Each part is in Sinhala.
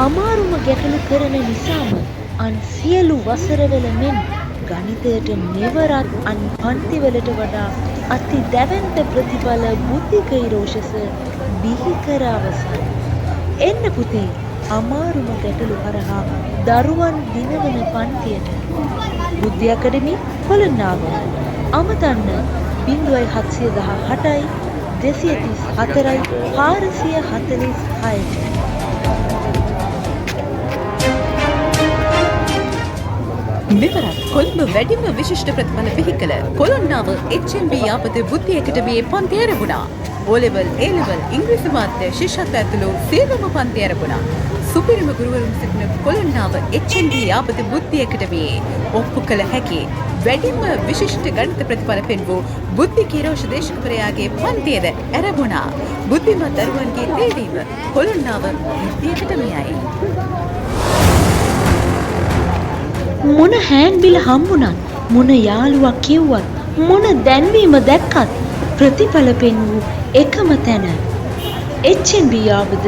අමාරුම ගැටලු කරන නිසාම අන් සියලු වසරවල මෙන් ගණිතයට මෙවරත් අන් පන්තිවලට වඩා අති දැවැන්ත ප්‍රතිඵල බුද්ධික ඉරෝෂස බිහි කර අවසන්. එන්න පුතේ අමාරුම ගැටලු හරහා දරුවන් දිනවන පන්තියට. බුද්ධි අකාඩමි කොළඹ අමතන්න 0718යි 234යි 446ට. මෙවරත් කොළඹ වැඩිම විශිෂ්ට ප්‍රතිඵල බිහි කළ කොළොන්නාව HNB යාපත බුද්ධි අකාඩමියේ පන්ති ආරම්භුණා. O level, A level, ඉංග්‍රීසි මාධ්‍ය ශිෂ්‍යත්ව ඇතුළු සියලුම පන්ති ආරම්භුණා. සුපිරිම ගුරුවරුන් සිටින කොළොන්නාව HNB යාපත බුද්ධි අකාඩමියේ ඔප්පු කළ හැකි වැඩිම විශිෂ්ට ගණිත ප්‍රතිඵල පෙන්වූ බුද්ධි කිරෝෂ දේශකවරයාගේ පන්තියද ආරම්භුණා. බුද්ධිමත් දරුවන්ගේ තේරීම කොළොන්නාව බුද්ධි අකාඩමියයි. මොන හෑන්ඩ්බිල් හම්බුණත් මොන යාළුවා කිව්වත් මොන දැන්වීම දැක්කත් ප්‍රතිඵල පෙන්වූ එකම තැන HNB යාවද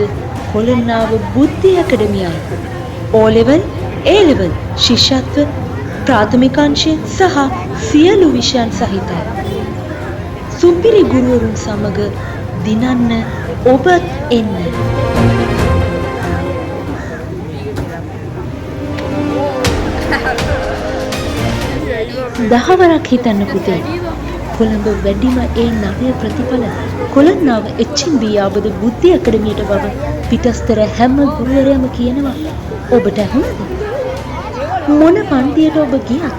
කොළොන්නාව බුද්ධි අකාඩමියයි. O level, A level ශිෂ්‍යත්ව ප්‍රාථමික අංශය සහ සියලු විෂයන් සහිතයි. සුපිරි ගුරුවරුන් සමග දිනන්න ඔබත් එන්න. දහවරක් හිතන්න පුතේ. කොළඹ වැඩිම ඒ නවය ප්‍රතිඵල කොළොන්නාව HNB යාබද බුද්ධි අකාඩමියට බව පිටස්තර හැම ගුරුවරයම කියනවා. ඔබට ඇහුණද? මොන පන්තියට ඔබ ගියත්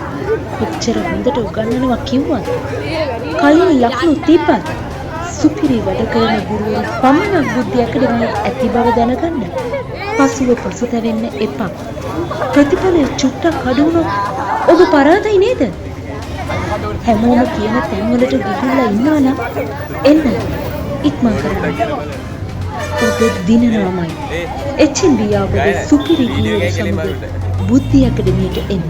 කොච්චර හොඳට උගන්වනවා කිව්වත් කලින් ලකුණු තිබ්බත් සුපිරි වැඩ කරන ගුරුවරු පමණක් බුද්ධි අකාඩමියේ ඇති බව දැනගන්න. පසුව පසුතැවෙන්න එපා. ප්‍රතිඵලය චුට්ටක් අඩු වුණොත් ඔබ පරාදයි නේද? හැමෝම කියන තැන්වලට ගිහිල්ලා ඉන්නවා නම් එන්න ඉක්මන් කරන්න. ඔබ දිනනවාමයි. HNB යාවද සුපිරි ගුරුවරු සමග බුද්ධි අකාඩමියට එන්න.